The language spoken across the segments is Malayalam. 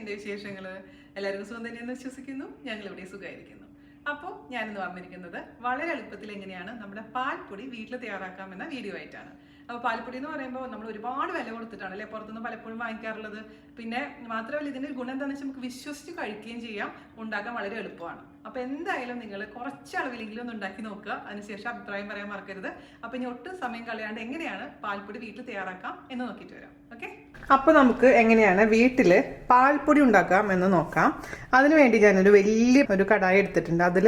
എന്തൊക്കെയുണ്ട് വിശേഷങ്ങൾ? എല്ലാവർക്കും സുഖം തന്നെയെന്ന് വിശ്വസിക്കുന്നു. ഞങ്ങൾ ഇവിടെ സുഖമായിരിക്കുന്നു. അപ്പോൾ ഞാനിന്ന് വന്നിരിക്കുന്നത് വളരെ എളുപ്പത്തിൽ എങ്ങനെയാണ് നമ്മുടെ പാൽപ്പൊടി വീട്ടിൽ തയ്യാറാക്കാമെന്ന വീഡിയോ ആയിട്ടാണ്. അപ്പോൾ പാൽപ്പൊടി എന്ന് പറയുമ്പോൾ നമ്മൾ ഒരുപാട് വില കൊടുത്തിട്ടാണ് അല്ലേ പുറത്തുനിന്ന് പലപ്പോഴും വാങ്ങിക്കാറുള്ളത്. പിന്നെ മാത്രമല്ല ഇതിൻ്റെ ഗുണം എന്താണെന്ന് വെച്ചാൽ നമുക്ക് വിശ്വസിച്ച് കഴിക്കുകയും ചെയ്യാം, ഉണ്ടാക്കാൻ വളരെ എളുപ്പമാണ്. അപ്പോൾ എന്തായാലും നിങ്ങൾ കുറച്ച് അളവിലെങ്കിലും ഒന്ന് ഉണ്ടാക്കി നോക്കുക, അതിനുശേഷം അഭിപ്രായം പറയാൻ മറക്കരുത്. അപ്പോൾ ഇനി ഒട്ടും സമയം കളയാണ്ട് എങ്ങനെയാണ് പാൽപ്പൊടി വീട്ടിൽ തയ്യാറാക്കാം എന്ന് നോക്കിയിട്ട് വരാം. ഓക്കെ, അപ്പോൾ നമുക്ക് എങ്ങനെയാണ് വീട്ടിൽ പാൽപ്പൊടി ഉണ്ടാക്കാം എന്ന് നോക്കാം. അതിനുവേണ്ടി ഞാനൊരു വലിയ ഒരു കടായി എടുത്തിട്ടുണ്ട്. അതിൽ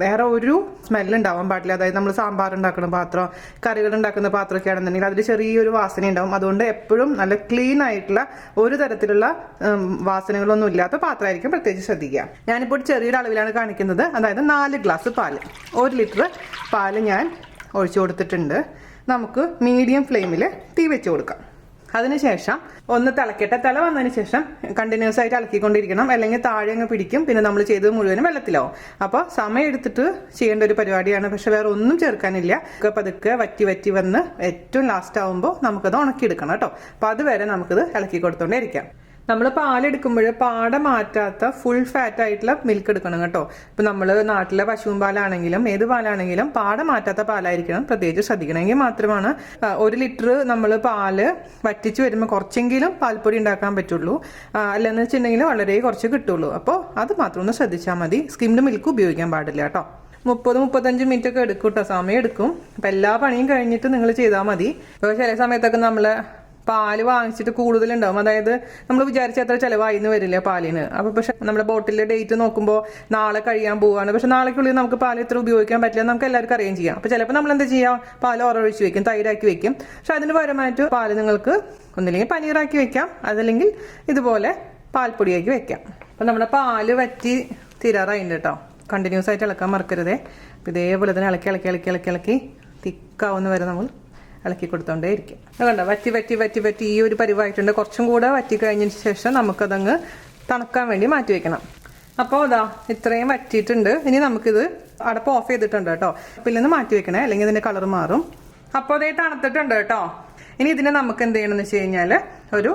വേറെ ഒരു സ്മെല്ല് ഉണ്ടാവാൻ പാടില്ല. അതായത് നമ്മൾ സാമ്പാർ ഉണ്ടാക്കുന്ന പാത്രം, കറികൾ ഉണ്ടാക്കുന്ന പാത്രമൊക്കെ ആണെന്നുണ്ടെങ്കിൽ അതിൽ ചെറിയൊരു വാസന ഉണ്ടാവും. അതുകൊണ്ട് എപ്പോഴും നല്ല ക്ലീൻ ആയിട്ടുള്ള ഒരു തരത്തിലുള്ള വാസനകളൊന്നും ഇല്ലാത്ത പാത്രമായിരിക്കും പ്രത്യേകിച്ച് ശ്രദ്ധിക്കുക. ഞാനിപ്പോൾ ചെറിയൊരു അളവിലാണ് കാണിക്കുന്നത്. അതായത് 4 ഗ്ലാസ് പാല്, 1 ലിറ്റർ പാല് ഞാൻ ഒഴിച്ചു കൊടുത്തിട്ടുണ്ട്. നമുക്ക് മീഡിയം ഫ്ലെയിമിൽ തീ വെച്ച് കൊടുക്കാം. അതിനുശേഷം ഒന്ന് തിളക്കട്ടെ. തിള വന്നതിന് ശേഷം കണ്ടിന്യൂസ് ആയിട്ട് ഇളക്കിക്കൊണ്ടിരിക്കണം, അല്ലെങ്കിൽ താഴെ അങ്ങ് പിടിക്കും. പിന്നെ നമ്മൾ ചെയ്തത് മുഴുവനും വെള്ളത്തിലാവും. അപ്പോൾ സമയം എടുത്തിട്ട് ചെയ്യേണ്ട ഒരു പരിപാടിയാണ്. പക്ഷെ വേറെ ഒന്നും ചേർക്കാനില്ല. പതുക്കെ വറ്റി വറ്റി വന്ന് ഏറ്റവും ലാസ്റ്റ് ആവുമ്പോൾ നമുക്കത് ഉണക്കിയെടുക്കണം കേട്ടോ. അപ്പോൾ അതുവരെ നമുക്കിത് ഇളക്കി കൊടുത്തോണ്ടേ ഇരിക്കാം. നമ്മൾ പാലെടുക്കുമ്പോൾ പാട മാറ്റാത്ത ഫുൾ ഫാറ്റ് ആയിട്ടുള്ള മിൽക്ക് എടുക്കണം കേട്ടോ. ഇപ്പം നമ്മൾ നാട്ടിലെ പശുവും പാലാണെങ്കിലും ഏത് പാലാണെങ്കിലും പാട മാറ്റാത്ത പാലായിരിക്കണം പ്രത്യേകിച്ച് ശ്രദ്ധിക്കണമെങ്കിൽ മാത്രമാണ് 1 ലിറ്റർ നമ്മൾ പാല് വറ്റിച്ച് വരുമ്പോൾ കുറച്ചെങ്കിലും പാൽപ്പൊടി ഉണ്ടാക്കാൻ പറ്റുള്ളൂ. അല്ലെന്ന് വെച്ചിട്ടുണ്ടെങ്കിൽ വളരെ കുറച്ച് കിട്ടുള്ളൂ. അപ്പോൾ അത് മാത്രം ഒന്ന് ശ്രദ്ധിച്ചാൽ മതി. സ്കിംഡ് മിൽക്ക് ഉപയോഗിക്കാൻ പാടില്ല കേട്ടോ. 30-35 മിനിറ്റ് ഒക്കെ എടുക്കും കേട്ടോ, സമയം എടുക്കും. അപ്പം എല്ലാ പണിയും കഴിഞ്ഞിട്ട് നിങ്ങൾ ചെയ്താൽ മതി. അപ്പോൾ ചില സമയത്തൊക്കെ നമ്മൾ പാല് വാങ്ങിച്ചിട്ട് കൂടുതലുണ്ടാവും. അതായത് നമ്മൾ വിചാരിച്ച അത്ര ചിലവായിന്ന് വരില്ല പാലിന്. അപ്പോൾ പക്ഷെ നമ്മുടെ ബോട്ടിലെ ഡേറ്റ് നോക്കുമ്പോൾ നാളെ കഴിയാൻ പോവാണ്. പക്ഷെ നാളേക്കുള്ളിൽ നമുക്ക് പാൽ ഇത്ര ഉപയോഗിക്കാൻ പറ്റില്ല, നമുക്ക് എല്ലാവർക്കും അറിയുകയും ചെയ്യാം. അപ്പോൾ ചിലപ്പോൾ നമ്മൾ എന്താ ചെയ്യാം, പാൽ ഉറവൊഴിച്ച് വെക്കും, തൈരാക്കി വെക്കും. പക്ഷെ അതിന് പകരമായിട്ട് പാല് നിങ്ങൾക്ക് ഒന്നില്ലെങ്കിൽ പനീറാക്കി വെക്കാം, അതല്ലെങ്കിൽ ഇതുപോലെ പാൽപ്പൊടിയാക്കി വെക്കാം. അപ്പം നമ്മുടെ പാല് വറ്റി തീരാറായിട്ടുണ്ട് കേട്ടോ. കണ്ടിന്യൂസ് ആയിട്ട് ഇളക്കാൻ മറക്കരുതേ. ഇതേപോലെ തന്നെ ഇളക്കി ഇളക്കി ഇളക്കി ഇളക്കി ഇളക്കി തിക്കാവുന്ന വരെ നമ്മൾ ഇളക്കി കൊടുത്തോണ്ടേ ഇരിക്കും. അതുകൊണ്ട് വറ്റി വറ്റി വറ്റി വറ്റി ഈ ഒരു പരിവായിട്ടുണ്ട്. കുറച്ചും കൂടെ വറ്റി കഴിഞ്ഞതിന് ശേഷം നമുക്കതങ്ങ് തണുക്കാൻ വേണ്ടി മാറ്റി വെക്കണം. അപ്പോൾ അതാ ഇത്രയും വറ്റിയിട്ടുണ്ട്. ഇനി നമുക്കിത് അടപ്പ് ഓഫ് ചെയ്തിട്ടുണ്ട് കേട്ടോ. പിന്നെ ഒന്ന് മാറ്റി വെക്കണേ, അല്ലെങ്കിൽ ഇതിന്റെ കളർ മാറും. അപ്പോൾ അതേ തണുത്തിട്ടുണ്ട് കേട്ടോ. ഇനി ഇതിനെ നമുക്ക് എന്ത് ചെയ്യണമെന്ന് വെച്ച് കഴിഞ്ഞാൽ ഒരു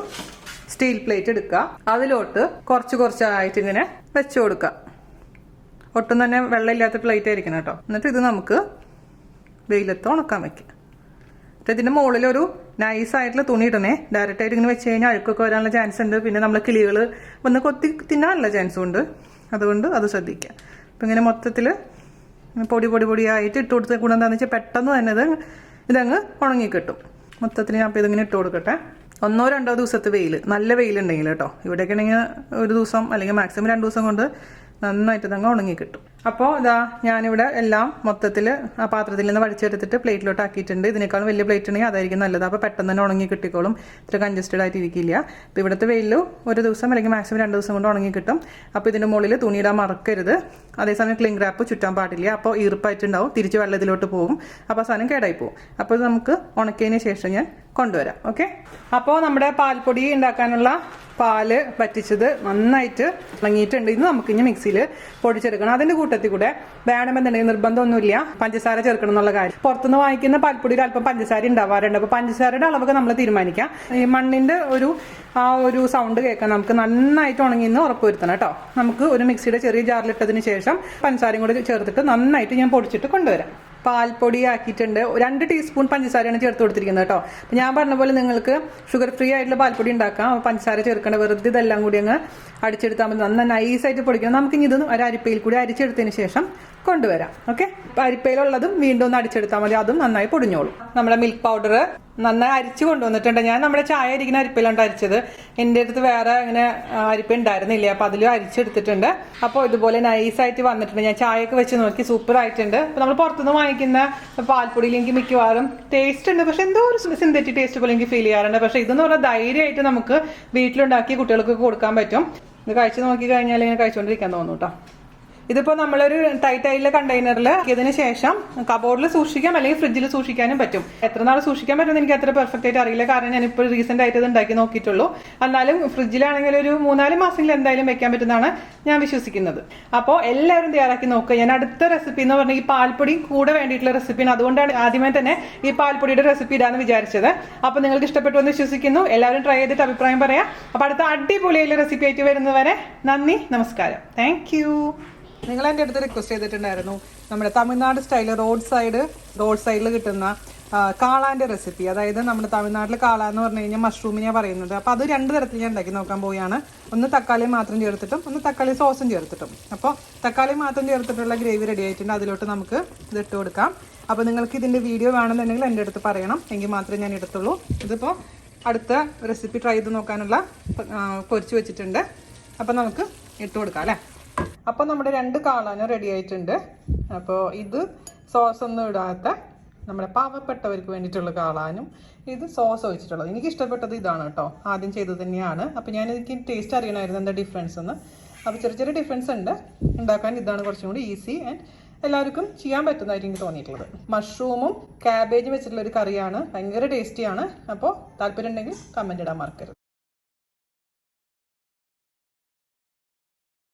സ്റ്റീൽ പ്ലേറ്റ് എടുക്കുക. അതിലോട്ട് കുറച്ചായിട്ട് ഇങ്ങനെ വെച്ച് കൊടുക്കുക. ഒട്ടും തന്നെ വെള്ളമില്ലാത്ത പ്ലേറ്റ് ആയിരിക്കണം കേട്ടോ. എന്നിട്ട് ഇത് നമുക്ക് വെയിലത്ത് ഉണക്കാൻ വെക്കാം. ഇതിന്റെ മുകളിൽ ഒരു നൈസായിട്ടുള്ള തുണി ഇടണേ. ഡയറക്റ്റ് ആയിട്ട് ഇങ്ങനെ വെച്ച് കഴിഞ്ഞാൽ അഴുക്കൊക്കെ വരാനുള്ള ചാൻസ് ഉണ്ട്. പിന്നെ നമ്മളെ കിളികൾ വന്ന് കൊത്തി തിന്നാനുള്ള ചാൻസും ഉണ്ട്. അതുകൊണ്ട് അത് ശ്രദ്ധിക്കുക. അപ്പം ഇങ്ങനെ മൊത്തത്തിൽ പൊടിയായിട്ട് ഇട്ട് കൊടുത്ത ഗുണം എന്താണെന്ന് വെച്ചാൽ പെട്ടെന്ന് തന്നെ ഇതങ്ങ് ഉണങ്ങി കിട്ടും. മൊത്തത്തിൽ ഞാൻ അപ്പോൾ ഇതിങ്ങനെ ഇട്ട് കൊടുക്കട്ടെ. 1-2 ദിവസത്തെ വെയിൽ, നല്ല വെയിലുണ്ടെങ്കിൽ കേട്ടോ. ഇവിടെയൊക്കെ ആണെങ്കിൽ 1 ദിവസം അല്ലെങ്കിൽ മാക്സിമം 2 ദിവസം കൊണ്ട് നന്നായിട്ട് ഇതങ്ങ് ഉണങ്ങി കിട്ടും. അപ്പോൾ ഇതാ ഞാനിവിടെ എല്ലാം മൊത്തത്തിൽ ആ പാത്രത്തിൽ നിന്ന് വടിച്ചെടുത്തിട്ട് പ്ലേറ്റിലോട്ട് ആക്കിയിട്ടുണ്ട്. ഇതിനേക്കാളും വലിയ പ്ലേറ്റ് ഉണ്ടെങ്കിൽ അതായിരിക്കും നല്ലത്. അപ്പോൾ പെട്ടെന്ന് തന്നെ ഉണങ്ങി കിട്ടിക്കോളും, ഇത്ര കൺജസ്റ്റഡ് ആയിട്ട് ഇരിക്കില്ല. അപ്പോൾ ഇവിടുത്തെ വെയിൽ 1 ദിവസം അല്ലെങ്കിൽ മാക്സിമം 2 ദിവസം കൊണ്ട് ഉണങ്ങി കിട്ടും. അപ്പോൾ ഇതിൻ്റെ മുകളിൽ തുണിയിടാൻ മറക്കരുത്. അതേസമയം ക്ലിംഗ് റാപ്പ് ചുറ്റാൻ പാടില്ല. അപ്പോൾ ഈർപ്പായിട്ടുണ്ടാവും, തിരിച്ച് വെള്ളത്തിലോട്ട് പോകും. അപ്പോൾ സാധനം കേടായി പോകും. അപ്പോൾ ഇത് നമുക്ക് ഉണക്കിയതിന് ശേഷം ഞാൻ കൊണ്ടുവരാം. ഓക്കെ, അപ്പോൾ നമ്മുടെ പാൽപ്പൊടി ഉണ്ടാക്കാനുള്ള പാല് വറ്റിച്ചത് നന്നായിട്ട് ഉണങ്ങിയിട്ടുണ്ട്. ഇത് നമുക്ക് ഇനി മിക്സിയിൽ പൊടിച്ചെടുക്കണം. അതിൻ്റെ കൂട്ടത്തിൽ കൂടെ വേണമെന്നുണ്ടെങ്കിൽ നിർബന്ധമൊന്നുമില്ല പഞ്ചസാര ചേർക്കണം എന്നുള്ള കാര്യം. പുറത്തുനിന്ന് വാങ്ങിക്കുന്ന പാൽപ്പൊടിയിൽ അല്പം പഞ്ചസാര ഉണ്ടാവാറുണ്ട്. അപ്പോൾ പഞ്ചസാരയുടെ അളവൊക്കെ നമ്മൾ തീരുമാനിക്കാം. ഈ മണ്ണിൻ്റെ ഒരു സൗണ്ട് കേൾക്കാൻ നമുക്ക് നന്നായിട്ട് ഉണങ്ങിയെന്ന് ഉറപ്പുവരുത്തണം കേട്ടോ. നമുക്ക് ഒരു മിക്സിയുടെ ചെറിയ ജാറിലിട്ടതിന് ശേഷം പഞ്ചസാരയും കൂടെ ചേർത്തിട്ട് നന്നായിട്ട് ഞാൻ പൊടിച്ചിട്ട് കൊണ്ടുവരാം. പാൽപ്പൊടി ആക്കിയിട്ടുണ്ട്. 2 ടീസ്പൂൺ പഞ്ചസാരയാണ് ചേർത്ത് കൊടുത്തിരിക്കുന്നത് കേട്ടോ. അപ്പം ഞാൻ പറഞ്ഞ പോലെ നിങ്ങൾക്ക് ഷുഗർ ഫ്രീ ആയിട്ടുള്ള പാൽപ്പൊടി ഉണ്ടാക്കാം. പഞ്ചസാര ചേർക്കേണ്ട, വെറുതെ ഇതെല്ലാം കൂടി അങ്ങ് അടിച്ചെടുത്താൽ മതി. നന്നായി നൈസായിട്ട് പൊടിക്കണം. നമുക്കിനി ഇത് ഒരു അരിപ്പയിൽ കൂടി അരിച്ചെടുത്തതിന് ശേഷം കൊണ്ടുവരാം. ഓക്കെ, അരിപ്പയിലുള്ളതും വീണ്ടും ഒന്ന് അടിച്ചെടുത്താൽ മതി. അതും നന്നായി പൊടിഞ്ഞോളും. നമ്മുടെ മിൽക്ക് പൗഡർ നന്നായി അരിച്ച് കൊണ്ടുവന്നിട്ടുണ്ട്. ഞാൻ നമ്മുടെ ചായ ഇരിക്കുന്ന അരിപ്പയിലാണ് അരിച്ചത്. എൻ്റെ അടുത്ത് വേറെ ഇങ്ങനെ അരിപ്പ ഉണ്ടായിരുന്നില്ല. അപ്പോൾ അതിലും അരിച്ചെടുത്തിട്ടുണ്ട്. അപ്പോൾ ഇതുപോലെ നൈസായിട്ട് വന്നിട്ടുണ്ട്. ഞാൻ ചായയൊക്കെ വെച്ച് നോക്കി, സൂപ്പർ ആയിട്ടുണ്ട്. അപ്പോൾ നമ്മൾ പുറത്തുനിന്ന് വാങ്ങിക്കുന്ന പാൽപ്പൊടിയിൽ എനിക്ക് മിക്കവാറും ടേസ്റ്റ് ഉണ്ട്, പക്ഷെ എന്തോ ഒരു സിന്തറ്റിക് ടേസ്റ്റ് പോലെ എനിക്ക് ഫീൽ ചെയ്യാറുണ്ട്. പക്ഷെ ഇതെന്ന് പറഞ്ഞാൽ ധൈര്യമായിട്ട് നമുക്ക് വീട്ടിലുണ്ടാക്കി കുട്ടികൾക്ക് കൊടുക്കാൻ പറ്റും. ഇത് കഴിച്ച് നോക്കി കഴിഞ്ഞാൽ ഇങ്ങനെ കഴിച്ചുകൊണ്ടിരിക്കാൻ തോന്നും കേട്ടോ. ഇതിപ്പോൾ നമ്മളൊരു ടൈറ്റ് ആയിട്ടുള്ള കണ്ടെയ്നറിൽ ഇതിന് ശേഷം കബോർഡിൽ സൂക്ഷിക്കാം അല്ലെങ്കിൽ ഫ്രിഡ്ജിൽ സൂക്ഷിക്കാനും പറ്റും. എത്ര നാൾ സൂക്ഷിക്കാൻ പറ്റുമെന്ന് എനിക്ക് അത്ര പെർഫെക്റ്റ് ആയിട്ട് അറിയില്ല, കാരണം ഞാനിപ്പോൾ റീസെന്റ് ആയിട്ട് ഇത് ഉണ്ടാക്കി നോക്കിയിട്ടുള്ളൂ. എന്നാലും ഫ്രിഡ്ജിലാണെങ്കിൽ ഒരു 3-4 മാസമെങ്കിലും എന്തായാലും വെക്കാൻ പറ്റുന്നതാണ് ഞാൻ വിശ്വസിക്കുന്നത്. അപ്പോൾ എല്ലാവരും തയ്യാറാക്കി നോക്കുക. ഞാൻ അടുത്ത റെസിപ്പി എന്ന് പറഞ്ഞാൽ ഈ പാൽപ്പൊടി കൂടെ വേണ്ടിയിട്ടുള്ള റെസിപ്പിയാണ്. അതുകൊണ്ടാണ് ആദ്യമേ തന്നെ ഈ പാൽപ്പൊടിയുടെ റെസിപ്പി ഇടാന്ന് വിചാരിച്ചത്. അപ്പോൾ നിങ്ങൾക്ക് ഇഷ്ടപ്പെട്ടു എന്ന് വിശ്വസിക്കുന്നു. എല്ലാവരും ട്രൈ ചെയ്തിട്ട് അഭിപ്രായം പറയാം. അപ്പോൾ അടുത്ത അടിപൊളിയായിട്ടുള്ള റെസിപ്പി ആയിട്ട് വരുന്നവരെ നന്ദി, നമസ്കാരം, താങ്ക് യു. നിങ്ങൾ എൻ്റെ അടുത്ത് റിക്വസ്റ്റ് ചെയ്തിട്ടുണ്ടായിരുന്നു നമ്മുടെ തമിഴ്നാട് സ്റ്റൈൽ റോഡ് സൈഡിൽ കിട്ടുന്ന കാളാൻ്റെ റെസിപ്പി. അതായത് നമ്മുടെ തമിഴ്നാട്ടിൽ കാള എന്ന് പറഞ്ഞു കഴിഞ്ഞാൽ മഷ്റൂമിനെയാണ് പറയുന്നത്. അപ്പോൾ അത് 2 തരത്തിൽ ഞാൻ ഉണ്ടാക്കി നോക്കാൻ പോവുകയാണ്. ഒന്ന് തക്കാളി മാത്രം ചേർത്തിട്ടും ഒന്ന് തക്കാളി സോസും ചേർത്തിട്ടും. അപ്പോൾ തക്കാളി മാത്രം ചേർത്തിട്ടുള്ള ഗ്രേവി റെഡി ആയിട്ടുണ്ട്. അതിലോട്ട് നമുക്ക് ഇത് ഇട്ട് കൊടുക്കാം. അപ്പോൾ നിങ്ങൾക്ക് ഇതിൻ്റെ വീഡിയോ വേണമെന്നുണ്ടെങ്കിൽ എൻ്റെ അടുത്ത് പറയണം, എങ്കിൽ മാത്രമേ ഞാൻ എടുത്തുള്ളൂ. ഇതിപ്പോൾ അടുത്ത റെസിപ്പി ട്രൈ ചെയ്ത് നോക്കാനുള്ള പൊരിച്ച് വെച്ചിട്ടുണ്ട്. അപ്പോൾ നമുക്ക് ഇട്ട് കൊടുക്കാം അല്ലേ. അപ്പോൾ നമ്മുടെ 2 കാളാനും റെഡി ആയിട്ടുണ്ട്. അപ്പോൾ ഇത് സോസ് ഒന്നും ഇടാത്ത നമ്മുടെ പാവപ്പെട്ടവർക്ക് വേണ്ടിയിട്ടുള്ള കാളാനും ഇത് സോസ് ഒഴിച്ചിട്ടുള്ളത്. എനിക്ക് ഇഷ്ടപ്പെട്ടത് ഇതാണ് കേട്ടോ, ആദ്യം ചെയ്തത് തന്നെയാണ്. അപ്പോൾ എനിക്ക് ടേസ്റ്റ് അറിയണമായിരുന്നു എന്താ ഡിഫറൻസ് എന്ന്. അപ്പോൾ ചെറിയ ഡിഫറൻസ് ഉണ്ട്. ഉണ്ടാക്കാൻ ഇതാണ് കുറച്ചും കൂടി ഈസി ആൻഡ് എല്ലാവർക്കും ചെയ്യാൻ പറ്റുന്നതായിട്ട് എനിക്ക് തോന്നിയിട്ടുള്ളത്. മഷ്റൂമും ക്യാബേജും വെച്ചിട്ടുള്ളൊരു കറിയാണ്, ഭയങ്കര ടേസ്റ്റിയാണ്. അപ്പോൾ താല്പര്യം ഉണ്ടെങ്കിൽ കമൻറ്റ് ഇടാൻ മറക്കരുത്.